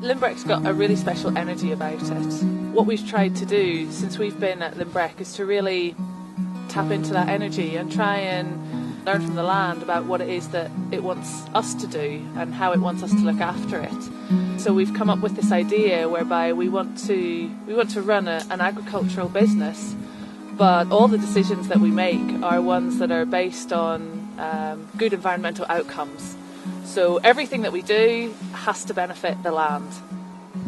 Lynbreck's got a really special energy about it. What we've tried to do since we've been at Lynbreck is to really tap into that energy and try and learn from the land about what it is that it wants us to do and how it wants us to look after it. So we've come up with this idea whereby we want to run an agricultural business, but all the decisions that we make are ones that are based on good environmental outcomes. So everything that we do has to benefit the land.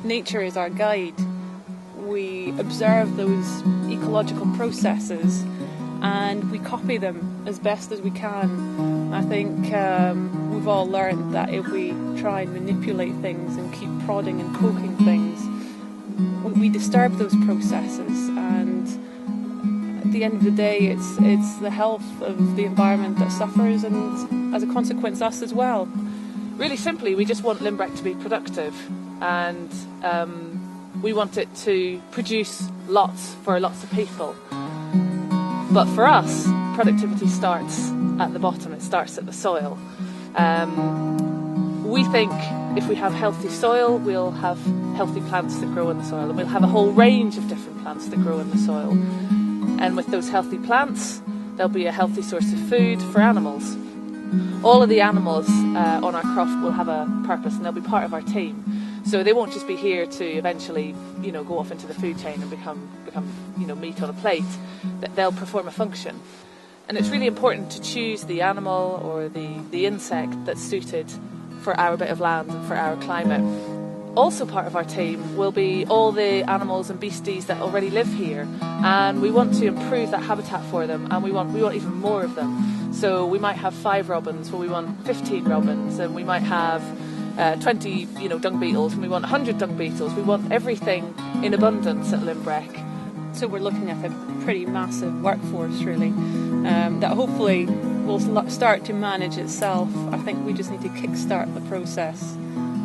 Nature is our guide. We observe those ecological processes and we copy them as best as we can. I think we've all learned that if we try and manipulate things and keep prodding and poking things, we disturb those processes, and at the end of the day it's the health of the environment that suffers, and as a consequence us as well. Really simply, we just want Lynbreck to be productive, and we want it to produce lots for lots of people. But for us, productivity starts at the bottom, it starts at the soil. We think if we have healthy soil, we'll have healthy plants that grow in the soil, and we'll have a whole range of different plants that grow in the soil. And with those healthy plants, there'll be a healthy source of food for animals. All of the animals on our croft will have a purpose, and they'll be part of our team. So they won't just be here to eventually, go off into the food chain and become meat on a plate. They'll perform a function. And it's really important to choose the animal or the insect that's suited for our bit of land and for our climate. Also part of our team will be all the animals and beasties that already live here, and we want to improve that habitat for them, and we want even more of them. So we might have 5 robins, but we want 15 robins, and we might have 20 dung beetles, and we want 100 dung beetles. We want everything in abundance at Lynbreck. So we're looking at a pretty massive workforce really, that hopefully will start to manage itself. I think we just need to kickstart the process,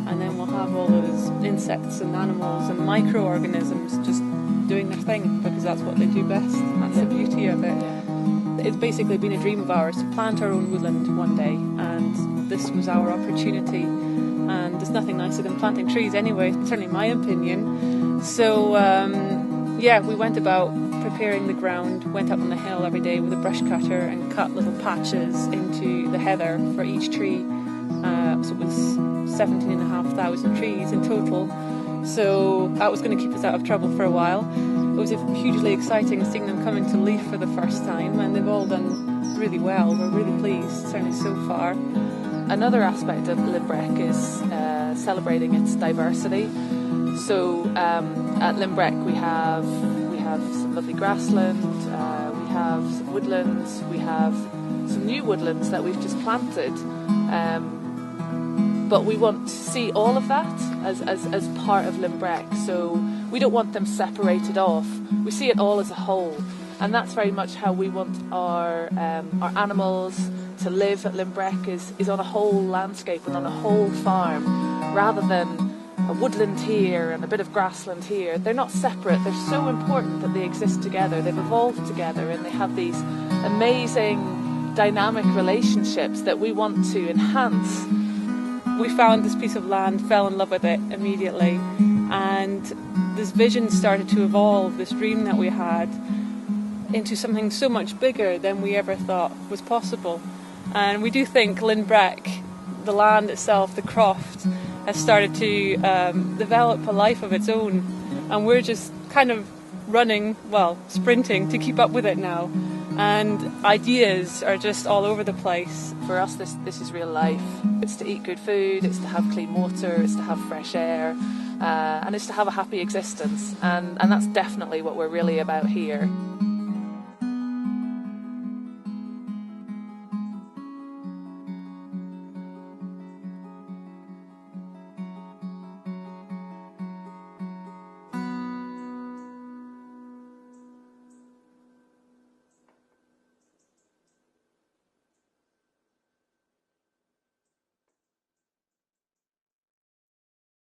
and then we'll have all those insects and animals and microorganisms just doing their thing, because that's what they do best. That's the beauty of it. It's basically been a dream of ours to plant our own woodland one day, and this was our opportunity. And there's nothing nicer than planting trees anyway, certainly my opinion. So we went about preparing the ground, went up on the hill every day with a brush cutter and cut little patches into the heather for each tree. So it was 17,500 trees in total. So that was going to keep us out of trouble for a while. It was hugely exciting seeing them come into leaf for the first time, and they've all done really well. We're really pleased, certainly so far. Another aspect of Lynbreck is celebrating its diversity. So at Lynbreck we have some lovely grassland, we have some woodlands, we have some new woodlands that we've just planted. But we want to see all of that as part of Lynbreck. So we don't want them separated off. We see it all as a whole, and that's very much how we want our animals to live at Lynbreck, is on a whole landscape and on a whole farm, rather than a woodland here and a bit of grassland here. They're not separate. They're so important that they exist together. They've evolved together, and they have these amazing dynamic relationships that we want to enhance. We found this piece of land, fell in love with it immediately, and this vision started to evolve, this dream that we had, into something so much bigger than we ever thought was possible. And we do think Lynbreck, the land itself, the croft, has started to develop a life of its own, and we're just kind of sprinting to keep up with it now, and ideas are just all over the place. For us, this is real life. It's to eat good food, it's to have clean water, it's to have fresh air, and it's to have a happy existence, and that's definitely what we're really about here.